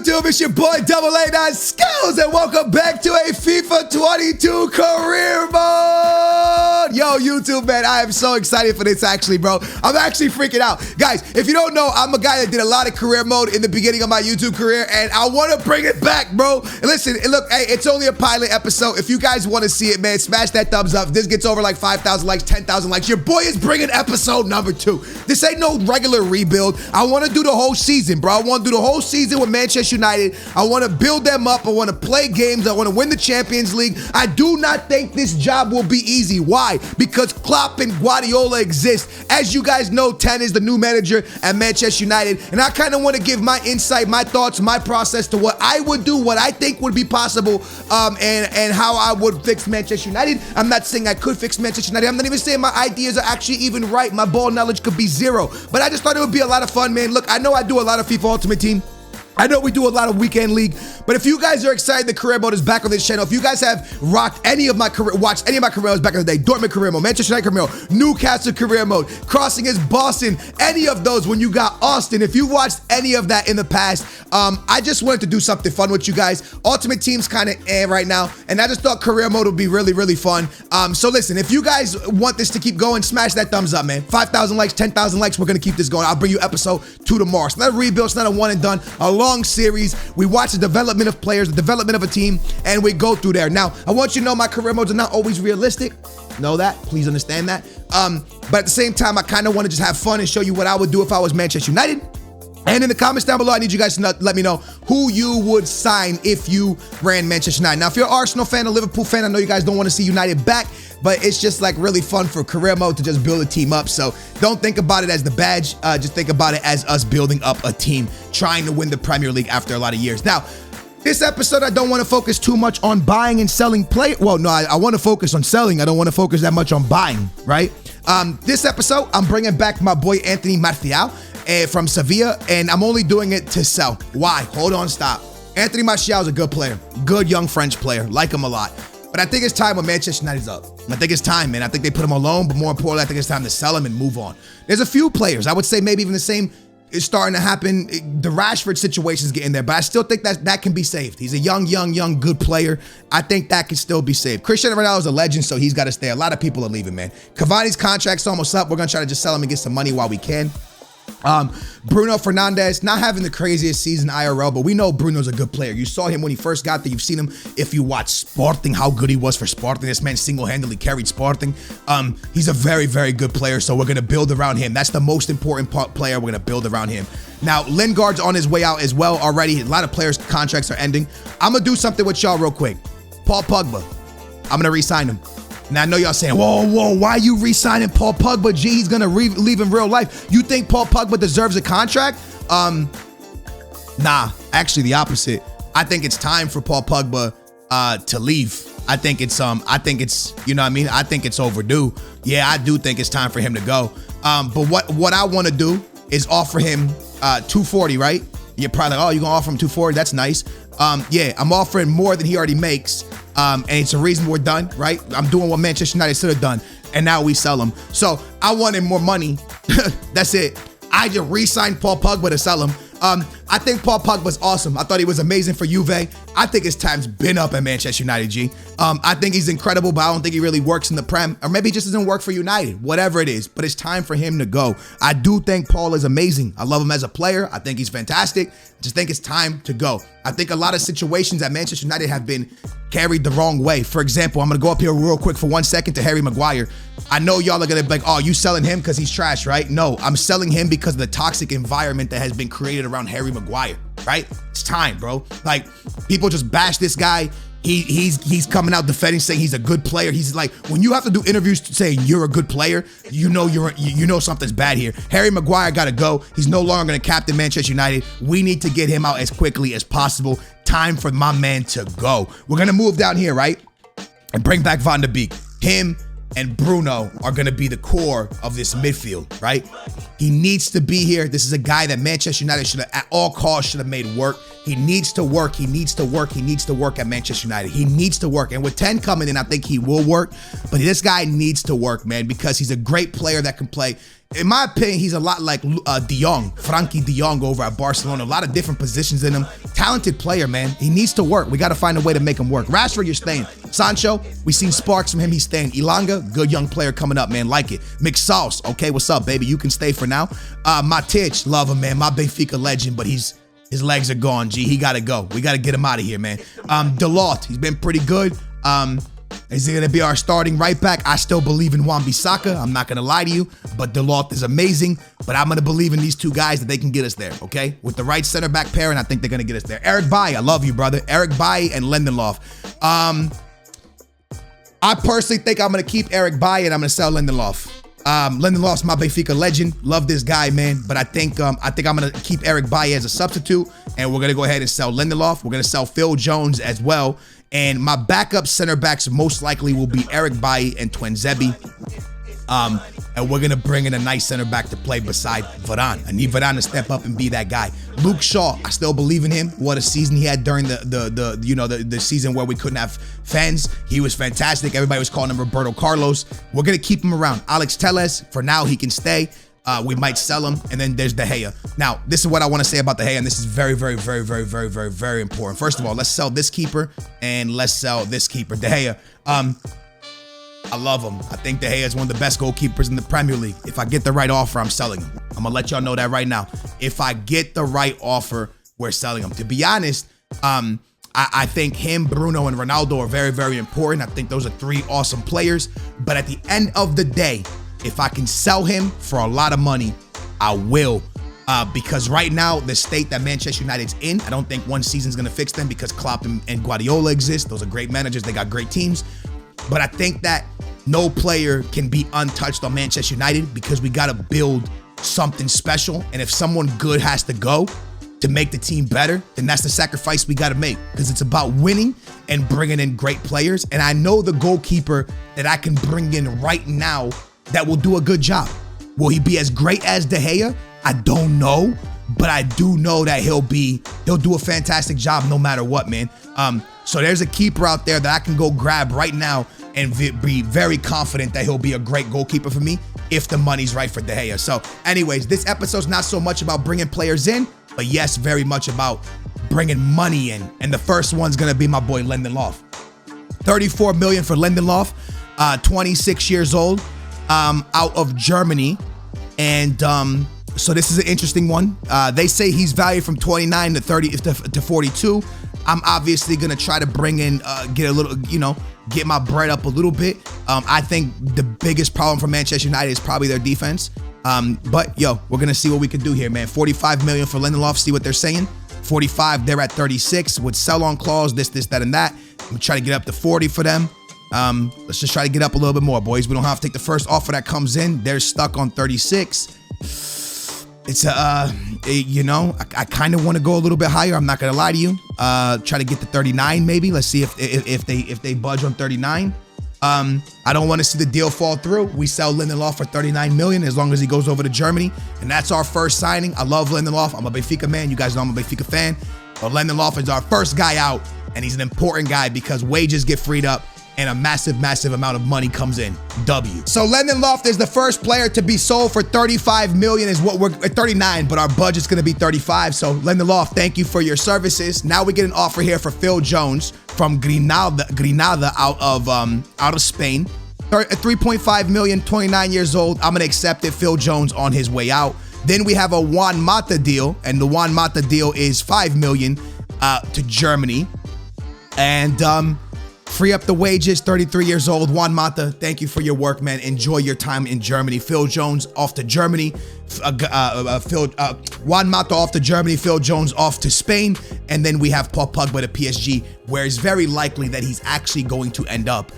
YouTube? It's your boy Double A9 Skills, and welcome back to a FIFA 22 career mode. Yo, YouTube, man, I am so excited for this, actually, bro. I'm actually freaking out. Guys, if you don't know, I'm a guy that did a lot of career mode in the beginning of my YouTube career, and I want to bring it back, bro. And listen, look, hey, it's only a pilot episode. If you guys want to see it, man, smash that thumbs up. If this gets over like 5,000 likes, 10,000 likes, your boy is bringing episode number 2. This ain't no regular rebuild. I want to do the whole season, bro. I want to do the whole season with Manchester United. I want to build them up. I want to play games. I want to win the Champions League. I do not think this job will be easy. Why? Because Klopp and Guardiola exist. As you guys know, 10 is the new manager at Manchester United, and I kind of want to give my insight, my thoughts, my process to what I would do, what I think would be possible, and how I would fix Manchester United. I'm not saying I could fix Manchester United. I'm not even saying my ideas are actually even right. My ball knowledge could be zero, but I just thought it would be a lot of fun, man. Look, I know I do a lot of FIFA Ultimate Team. I know we do a lot of weekend league, but if you guys are excited the career mode is back on this channel, if you guys have rocked any of my career, watched any of my career modes back in the day, Dortmund career mode, Manchester United career mode, Newcastle career mode, Crossing is Boston, any of those when you got Austin, if you watched any of that in the past, I just wanted to do something fun with you guys. Ultimate Team's kind of right now, and I just thought career mode would be really, really fun. So listen, if you guys want this to keep going, smash that thumbs up, man. 5,000 likes, 10,000 likes, we're going to keep this going. I'll bring you episode 2 tomorrow. It's not a rebuild, it's not a one and done, a long series. We watch the development of players, the development of a team, and we go through there. Now, I want you to know my career modes are not always realistic. Know that. Please understand that. But at the same time, I kind of want to just have fun and show you what I would do if I was Manchester United. And in the comments down below, I need you guys to let me know who you would sign if you ran Manchester United. Now, if you're an Arsenal fan, a Liverpool fan, I know you guys don't want to see United back, but it's just like really fun for career mode to just build a team up. So don't think about it as the badge. Just think about it as us building up a team, trying to win the Premier League after a lot of years. Now, this episode, I don't want to focus too much on buying and selling play. Well, no, I want to focus on selling. I don't want to focus that much on buying, right? This episode, I'm bringing back my boy Anthony Martial from Sevilla, and I'm only doing it to sell. Why? Hold on, stop. Anthony Martial is a good player, good young French player, like him a lot. But I think it's time when Manchester United's up. I think it's time, man. I think they put him on loan, but more importantly, I think it's time to sell him and move on. There's a few players, I would say maybe even the same is starting to happen. The Rashford situation is getting there, but I still think that can be saved. He's a young, good player. I think that can still be saved. Cristiano Ronaldo is a legend, so he's got to stay. A lot of people are leaving, man. Cavani's contract's almost up. We're going to try to just sell him and get some money while we can. Bruno Fernandes, not having the craziest season IRL, but we know Bruno's a good player. You saw him when he first got there. You've seen him if you watch Sporting, how good he was for Sporting. This man single-handedly carried Sporting. He's a very good player, so we're going to build around him. That's the most important player. We're going to build around him. Now, Lingard's on his way out as well already. A lot of players' contracts are ending. I'm going to do something with y'all real quick. Paul Pogba, I'm going to re-sign him. Now, I know y'all saying, whoa, why are you re-signing Paul Pogba? Gee, he's going to leave in real life. You think Paul Pogba deserves a contract? Nah, actually the opposite. I think it's time for Paul Pogba to leave. I think it's, you know what I mean? I think it's overdue. Yeah, I do think it's time for him to go. But what I want to do is offer him 240, right? You're probably like, oh, you're going to offer him 240? That's nice. Yeah, I'm offering more than he already makes. And it's a reason we're done, right? I'm doing what Manchester United should have done, and now we sell him. So I wanted more money. That's it. I just re-signed Paul Pogba to sell him. I think Paul Pogba's awesome. I thought he was amazing for Juve. I think his time's been up at Manchester United, G. I think he's incredible, but I don't think he really works in the Prem. Or maybe he just doesn't work for United. Whatever it is. But it's time for him to go. I do think Paul is amazing. I love him as a player. I think he's fantastic. I just think it's time to go. I think a lot of situations at Manchester United have been carried the wrong way. For example, I'm going to go up here real quick for 1 second to Harry Maguire. I know y'all are going to be like, oh, you selling him because he's trash, right? No, I'm selling him because of the toxic environment that has been created around Harry Maguire, right? It's time, bro. Like, people just bash this guy. He's coming out defending, saying he's a good player. He's like, when you have to do interviews saying you're a good player, you know something's bad here. Harry Maguire got to go. He's no longer going to captain Manchester United. We need to get him out as quickly as possible. Time for my man to go. We're going to move down here, right? And bring back Van de Beek. Him and Bruno are going to be the core of this midfield, right? He needs to be here. This is a guy that Manchester United should have, at all costs, should have made work. He needs to work. He needs to work. He needs to work at Manchester United. He needs to work. And with 10 coming in, I think he will work. But this guy needs to work, man, because he's a great player that can play. In my opinion, he's a lot like De Jong, Frankie De Jong over at Barcelona. A lot of different positions in him. Talented player, man. He needs to work. We got to find a way to make him work. Rashford, you're staying. Sancho, we seen sparks from him. He's staying. Ilanga, good young player coming up, man. Like it. McSauce, okay, what's up, baby? You can stay for now. Matic, love him, man. My Benfica legend, but his legs are gone, G. He got to go. We got to get him out of here, man. Dalot, he's been pretty good. Is he going to be our starting right back? I still believe in Wan-Bissaka. I'm not going to lie to you, but Dalot is amazing. But I'm going to believe in these two guys that they can get us there, okay? With the right center back pairing, I think they're going to get us there. Eric Bailly, I love you, brother. Eric Bailly and Lindelof. I personally think I'm going to keep Eric Bailly and I'm going to sell Lindelof. Lindelof's my Benfica legend. Love this guy, man. But I think I'm going to keep Eric Bailly as a substitute, and we're going to go ahead and sell Lindelof. We're going to sell Phil Jones as well. And my backup center backs most likely will be Eric Bailly and Twinzebi. And we're going to bring in a nice center back to play beside Varane. I need Varane to step up and be that guy. Luke Shaw, I still believe in him. What a season he had during the season where we couldn't have fans. He was fantastic. Everybody was calling him Roberto Carlos. We're going to keep him around. Alex Telles, for now, he can stay. We might sell him. And then there's De Gea. Now, this is what I want to say about De Gea, and this is very, very, very, very, very, very, very important. First of all, let's sell this keeper and let's sell this keeper. De Gea. I love him. I think De Gea is one of the best goalkeepers in the Premier League. If I get the right offer, I'm selling him. I'm going to let y'all know that right now. If I get the right offer, we're selling him. To be honest, I think him, Bruno, and Ronaldo are very, very important. I think those are three awesome players. But at the end of the day, if I can sell him for a lot of money, I will. Because right now, the state that Manchester United's in, I don't think one season's going to fix them because Klopp and Guardiola exist. Those are great managers. They got great teams. But I think that no player can be untouched on Manchester United because we got to build something special. And if someone good has to go to make the team better, then that's the sacrifice we got to make, because it's about winning and bringing in great players. And I know the goalkeeper that I can bring in right now that will do a good job. Will he be as great as De Gea? I don't know, but I do know that he'll do a fantastic job no matter what, man. So there's a keeper out there that I can go grab right now and be very confident that he'll be a great goalkeeper for me if the money's right for De Gea. So anyways, this episode's not so much about bringing players in, but yes, very much about bringing money in. And the first one's going to be my boy Lindelof. 34 million for Lindelof, 26 years old, out of Germany. And so this is an interesting one. They say he's valued from 29 to 30 to 42. I'm obviously going to try to bring in, get a little, get my bread up a little bit. I think the biggest problem for Manchester United is probably their defense. But yo, we're going to see what we can do here, man. 45 million for Lindelof. See what they're saying. 45, they're at 36 with sell-on clause, this, that, and that. I'm going to try to get up to 40 for them. Let's just try to get up a little bit more, boys. We don't have to take the first offer that comes in. They're stuck on 36. It's I kind of want to go a little bit higher. I'm not gonna lie to you. Try to get to 39 maybe. Let's see if they budge on 39. I don't want to see the deal fall through. We sell Lindelof for 39 million as long as he goes over to Germany, and that's our first signing. I love Lindelof. I'm a Benfica man. You guys know I'm a Benfica fan. But Lindelof is our first guy out, and he's an important guy because wages get freed up and a massive, massive amount of money comes in. W. So Lindelof is the first player to be sold for 35 million is what we're at 39, but our budget's gonna be 35. So Lindelof, thank you for your services. Now we get an offer here for Phil Jones from Granada out of Spain. 3.5 million, 29 years old. I'm gonna accept it. Phil Jones on his way out. Then we have a Juan Mata deal, and the Juan Mata deal is 5 million to Germany. And free up the wages, 33 years old. Juan Mata, thank you for your work, man. Enjoy your time in Germany. Phil Jones off to Germany. Juan Mata off to Germany. Phil Jones off to Spain. And then we have Pogba the Psg, where it's very likely that he's actually going to end up.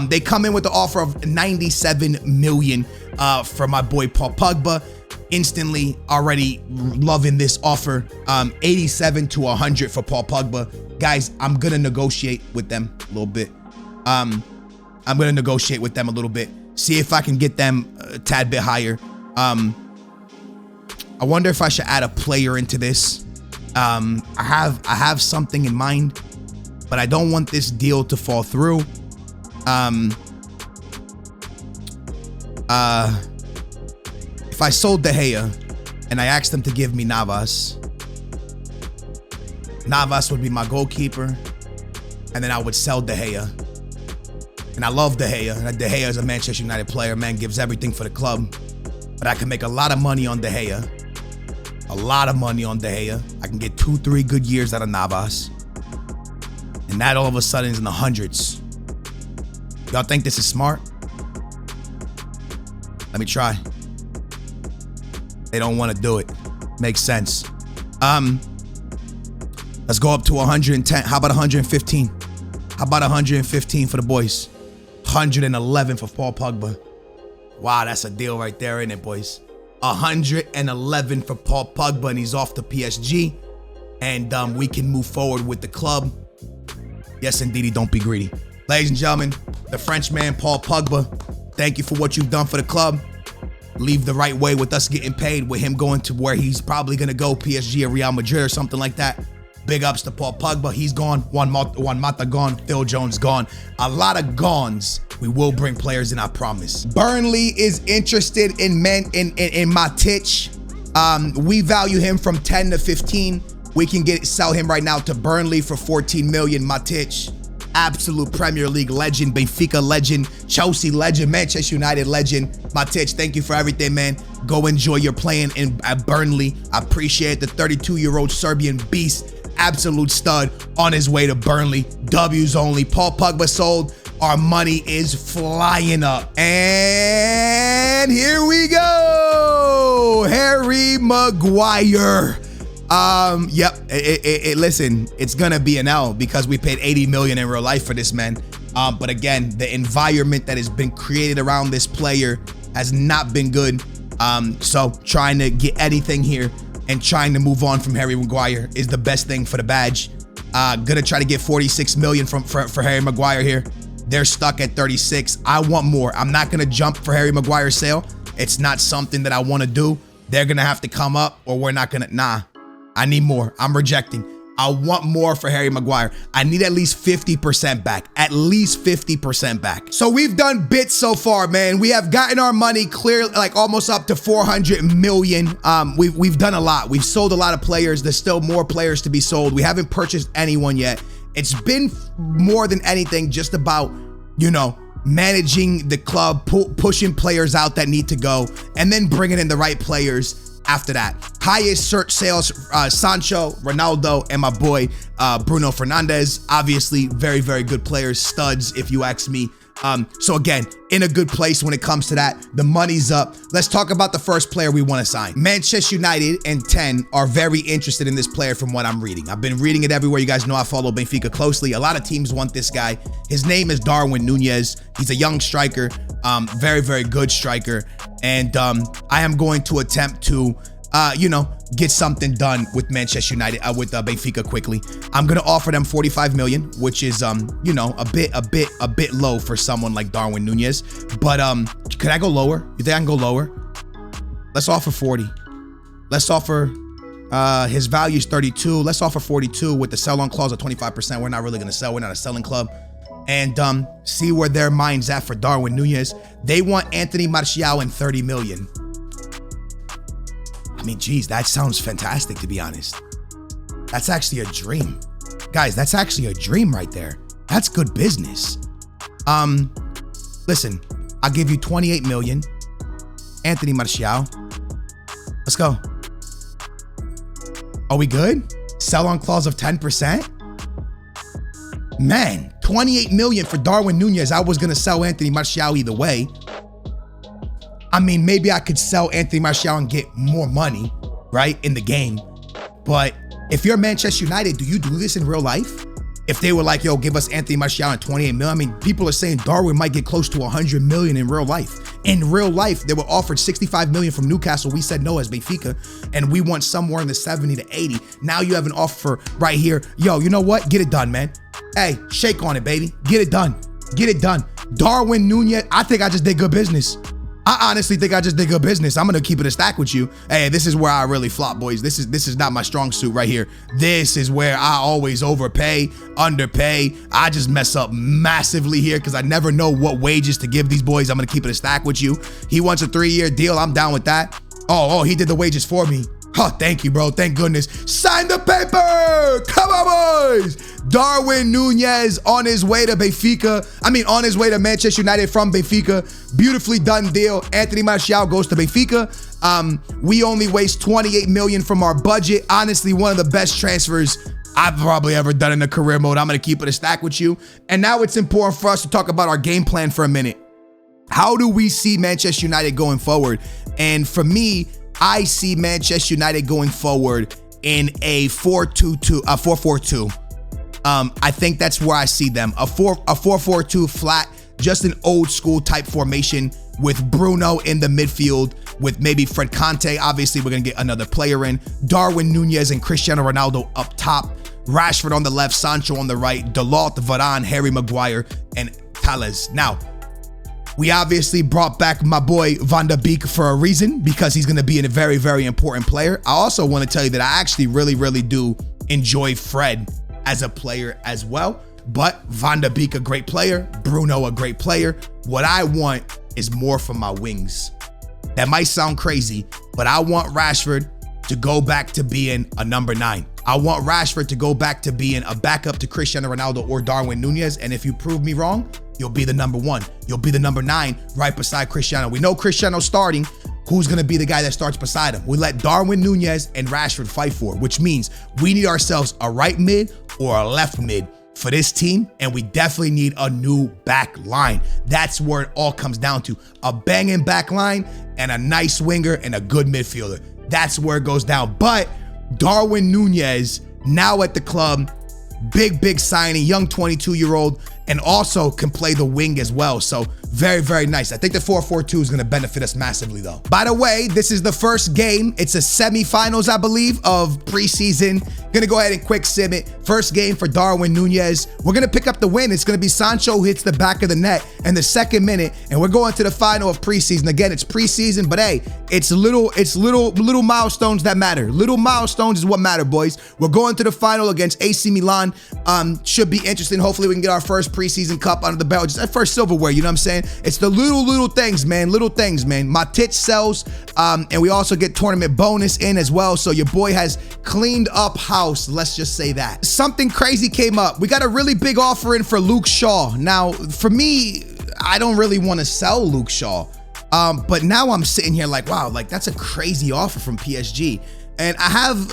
They come in with the offer of 97 million for my boy Pogba. Instantly already loving this offer. 87 to 100 for Paul Pogba. Guys, I'm gonna negotiate with them a little bit. See if I can get them a tad bit higher. I wonder if I should add a player into this. I have something in mind, but I don't want this deal to fall through. If I sold De Gea and I asked them to give me Navas would be my goalkeeper, and then I would sell De Gea. And I love De Gea. De Gea is a Manchester United player, man, gives everything for the club. But I can make a lot of money on De Gea. A lot of money on De Gea. I can get 2-3 good years out of Navas. And that all of a sudden is in the hundreds. Y'all think this is smart? Let me try. They don't want to do it. Makes sense. Let's go up to 110. How about 115? How about 115 for the boys? 111 for Paul Pogba. Wow, that's a deal right there, isn't it, boys? 111 for Paul Pogba, and he's off to PSG. And we can move forward with the club. Yes, indeedy, don't be greedy. Ladies and gentlemen, the Frenchman, Paul Pogba, thank you for what you've done for the club. Leave the right way with us getting paid, with him going to where he's probably going to go, PSG or Real Madrid or something like that. Big ups to Paul Pogba. He's gone. Juan Mata gone. Phil Jones gone. A lot of gones. We will bring players in, I promise. Burnley is interested in Matic. We value him from 10 to 15. We can sell him right now to Burnley for 14 million. Matic, absolute Premier League legend, Benfica legend, Chelsea legend, Manchester United legend. Matic, thank you for everything, man. Go enjoy your playing at Burnley. I appreciate the 32-year-old Serbian beast. Absolute stud on his way to Burnley. W's only. Paul Pogba sold. Our money is flying up. And here we go. Harry Maguire. Listen, it's gonna be an L because we paid 80 million in real life for this man. But again, the environment that has been created around this player has not been good. So trying to get anything here and trying to move on from Harry Maguire is the best thing for the badge. Gonna try to get 46 million for Harry Maguire here. They're stuck at 36. I want more. I'm not gonna jump for Harry Maguire's sale. It's not something that I want to do. They're gonna have to come up, or we're not gonna. Nah, I need more. I'm rejecting. I want more for Harry Maguire. I need at least 50% back. At least 50% back. So we've done bits so far, man. We have gotten our money clear, like almost up to 400 million. We've done a lot. We've sold a lot of players. There's still more players to be sold. We haven't purchased anyone yet. It's been more than anything just about, you know, managing the club, pushing players out that need to go, and then bringing in the right players after that. Highest search sales, Sancho, Ronaldo, and my boy Bruno Fernandes. Obviously, very, very good players, studs, if you ask me. So again, in a good place when it comes to that. The money's up. Let's talk about the first player we want to sign. Manchester United and 10 are very interested in this player from what I'm reading. I've been reading it everywhere. You guys know I follow Benfica closely. A lot of teams want this guy. His name is Darwin Nunez. He's a young striker, very, very good striker. And I am going to attempt to, get something done with Manchester United, with Benfica quickly. I'm gonna offer them 45 million, which is, a bit low for someone like Darwin Nunez. But could I go lower? You think I can go lower? Let's offer 40. Let's offer. His value is 32. Let's offer 42 with the sell-on clause of 25%. We're not really gonna sell. We're not a selling club. And see where their mind's at for Darwin Nunez. They want Anthony Martial and 30 million. I mean, geez, that sounds fantastic, to be honest. That's actually a dream. Guys, that's actually a dream right there. That's good business. Listen, I'll give you 28 million. Anthony Martial. Let's go. Are we good? Sell-on clause of 10%? Man, 28 million for Darwin Nunez. I was going to sell Anthony Martial either way. I mean, maybe I could sell Anthony Martial and get more money, right, in the game. But if you're Manchester United, do you do this in real life? If they were like, yo, give us Anthony Martial and 28 million. I mean, people are saying Darwin might get close to 100 million in real life. In real life, they were offered 65 million from Newcastle. We said no as Benfica, and we want somewhere in the 70 to 80. Now you have an offer right here. Yo, you know what? Get it done, man. Hey, shake on it, baby. Get it done. Get it done. Darwin Nunez, I think I just did good business. I honestly think I just did good business. I'm gonna keep it a stack with you. Hey, this is where I really flop, boys. This is not my strong suit right here. This is where I always overpay, underpay. I just mess up massively here because I never know what wages to give these boys. I'm gonna keep it a stack with you. He wants a 3-year deal. I'm down with that. Oh, he did the wages for me. Oh, thank you, bro. Thank goodness. Sign the paper. Come on, boys. Darwin Nunez on his way to Benfica. On his way to Manchester United from Benfica. Beautifully done deal. Anthony Martial goes to Benfica. We only waste 28 million from our budget. Honestly, one of the best transfers I've probably ever done in a career mode. I'm going to keep it a stack with you. And now it's important for us to talk about our game plan for a minute. How do we see Manchester United going forward? And for me, I see Manchester United going forward in a 4-4-2. I think that's where I see them. A 4-4-2 flat, just an old school type formation with Bruno in the midfield, with maybe Fred Conte. Obviously, we're going to get another player in. Darwin Nunez and Cristiano Ronaldo up top. Rashford on the left, Sancho on the right, Dalot, Varane, Harry Maguire, and Telles. Now, we obviously brought back my boy Van de Beek for a reason, because he's going to be a very, very important player. I also want to tell you that I actually really, really do enjoy Fred as a player as well. But Van de Beek, a great player. Bruno, a great player. What I want is more from my wings. That might sound crazy, but I want Rashford to go back to being a number 9. I want Rashford to go back to being a backup to Cristiano Ronaldo or Darwin Nunez. And if you prove me wrong, you'll be the number 1. You'll be the number 9 right beside Cristiano. We know Cristiano's starting. Who's going to be the guy that starts beside him? We let Darwin Nunez and Rashford fight for it, which means we need ourselves a right mid or a left mid for this team, and we definitely need a new back line. That's where it all comes down to. A banging back line and a nice winger and a good midfielder. That's where it goes down. But Darwin Nunez, now at the club, big signing, young 22-year-old, and also can play the wing as well. So very, very nice. I think the 4-4-2 is going to benefit us massively, though. By the way, this is the first game. It's a semifinals, I believe, of preseason. Gonna go ahead and quick sim it. First game for Darwin Nunez. We're gonna pick up the win. It's gonna be Sancho who hits the back of the net in the 2nd minute, and we're going to the final of preseason. Again, it's preseason, but hey, it's little milestones that matter. Little milestones is what matter, boys. We're going to the final against AC Milan. Should be interesting. Hopefully we can get our first preseason cup under the belt, just our first silverware. You know what I'm saying? It's the little things, man. Little things, man. My tit sells, and we also get tournament bonus in as well. So your boy has cleaned up house. Let's just say that. Something crazy came up. We got a really big offer in for Luke Shaw. Now, for me, I don't really want to sell Luke Shaw. But now I'm sitting here like, wow, like that's a crazy offer from PSG. And I have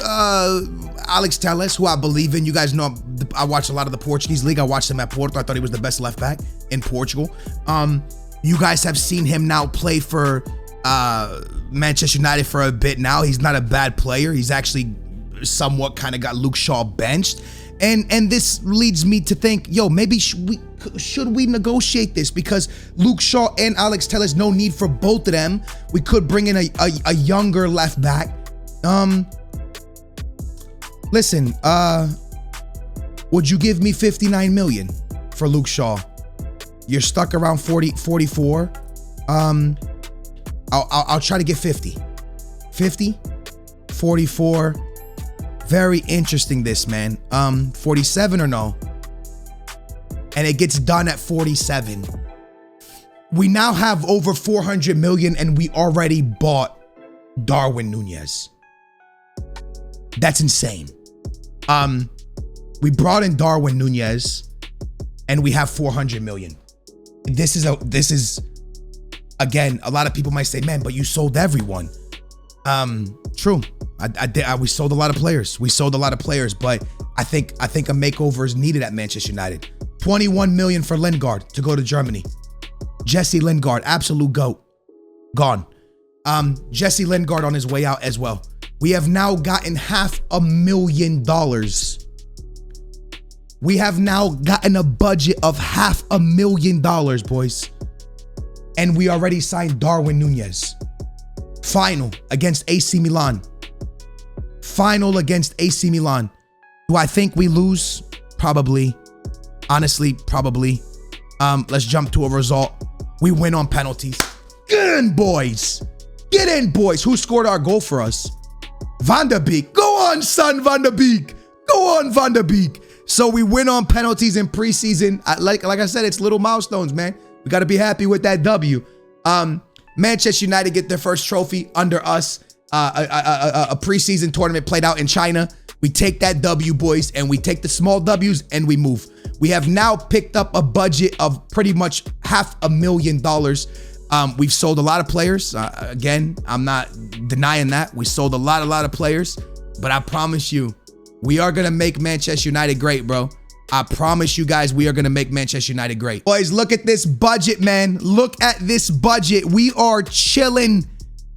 Alex Telles, who I believe in. You guys know I watch a lot of the Portuguese league. I watched him at Porto. I thought he was the best left back in Portugal. You guys have seen him now play for Manchester United for a bit now. He's not a bad player. He's actually somewhat kind of got Luke Shaw benched. And this leads me to think, yo, maybe should we negotiate this? Because Luke Shaw and Alex Telles, no need for both of them. We could bring in a younger left back. Listen, would you give me 59 million for Luke Shaw? You're stuck around 44. I'll try to get 50. 44. Very interesting this, man. 47 or no? And it gets done at 47. We now have over 400 million and we already bought Darwin Nunez. That's insane. We brought in Darwin Nunez and we have 400 million. This is again, a lot of people might say, man, but you sold everyone. True. We sold a lot of players. But I think a makeover is needed at Manchester United. 21 million for Lingard to go to Germany. Jesse Lingard, absolute GOAT. Gone. Jesse Lingard on his way out as well. We have now gotten $500,000. We have now gotten a budget of $500,000, boys. And we already signed Darwin Nunez. Final against AC Milan. Final against AC Milan. Do I think we lose? Probably. Honestly, probably. Let's jump to a result. We win on penalties. in, boys. Get in, boys. Who scored our goal for us? Van der Beek. Go on, son, Van der Beek. Go on, Van der Beek. So we win on penalties in preseason. Like I said, it's little milestones, man. We got to be happy with that W. Manchester United get their first trophy under us. A preseason tournament played out in China. We take that W, boys, and we take the small W's and we move. We have now picked up a budget of pretty much $500,000. We've sold a lot of players. Again, I'm not denying that. We sold a lot of players, but I promise you, we are going to make Manchester United great, bro. I promise you guys, we are going to make Manchester United great. Boys, look at this budget, man. Look at this budget. We are chilling.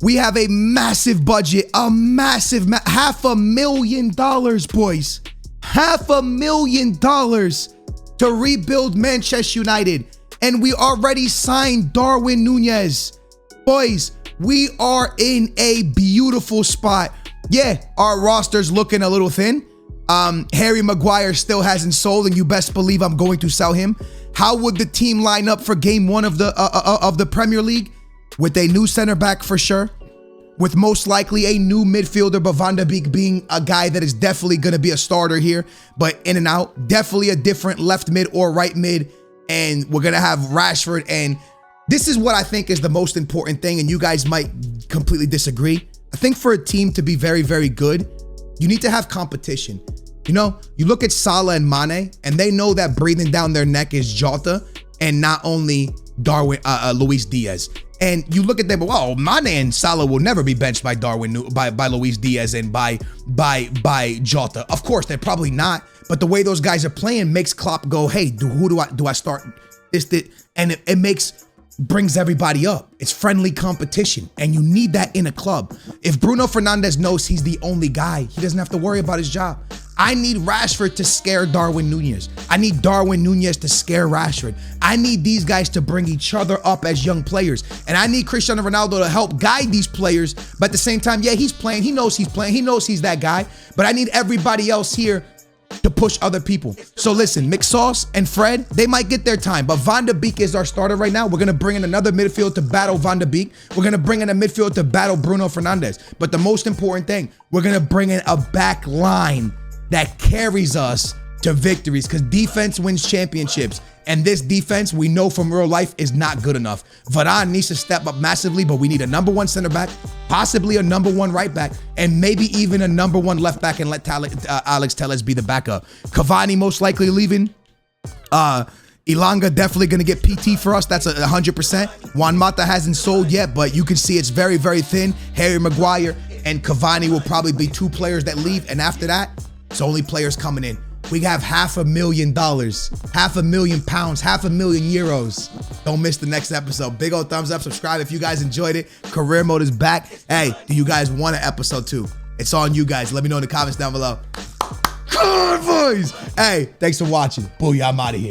We have a massive budget, a massive, $500,000, boys. $500,000 to rebuild Manchester United. And we already signed Darwin Nunez. Boys, we are in a beautiful spot. Yeah, our roster's looking a little thin. Harry Maguire still hasn't sold, and you best believe I'm going to sell him. How would the team line up for game 1 of the Premier League? With a new center back for sure. With most likely a new midfielder, but Van der Beek being a guy that is definitely going to be a starter here, but in and out. Definitely a different left mid or right mid. And we're going to have Rashford. And this is what I think is the most important thing, and you guys might completely disagree. I think for a team to be very, very good, you need to have competition. You know, you look at Salah and Mane, and they know that breathing down their neck is Jota and not only Luis Diaz. And you look at them, well, Mane and Salah will never be benched by by Luis Diaz and by Jota. Of course, they're probably not. But the way those guys are playing makes Klopp go, hey, who do I start? And it brings everybody up. It's friendly competition, and you need that in a club. If Bruno Fernandes knows he's the only guy, he doesn't have to worry about his job. I need Rashford to scare Darwin Nunez. I need Darwin Nunez to scare Rashford. I need these guys to bring each other up as young players. And I need Cristiano Ronaldo to help guide these players. But at the same time, yeah, he's playing. He knows he's playing. He knows he's that guy. But I need everybody else here to push other people. So listen, McSauce and Fred, they might get their time, but Van der Beek is our starter right now. We're going to bring in another midfield to battle Van der Beek. We're going to bring in a midfield to battle Bruno Fernandes. But the most important thing, we're going to bring in a back line that carries us to victories, because defense wins championships. And this defense, we know from real life, is not good enough. Varane needs to step up massively, but we need a #1 center back, possibly a #1 right back, and maybe even a #1 left back, and let Alex Telles be the backup. Cavani most likely leaving. Elanga definitely going to get PT for us. That's 100%. Juan Mata hasn't sold yet, but you can see it's very, very thin. Harry Maguire and Cavani will probably be 2 players that leave, and after that, it's only players coming in. We have $500,000, £500,000, €500,000. Don't miss the next episode. Big old thumbs up, subscribe if you guys enjoyed it. Career mode is back. Hey, do you guys want an episode 2? It's on you guys. Let me know in the comments down below. Good boys. Hey, thanks for watching. Booyah, I'm out of here.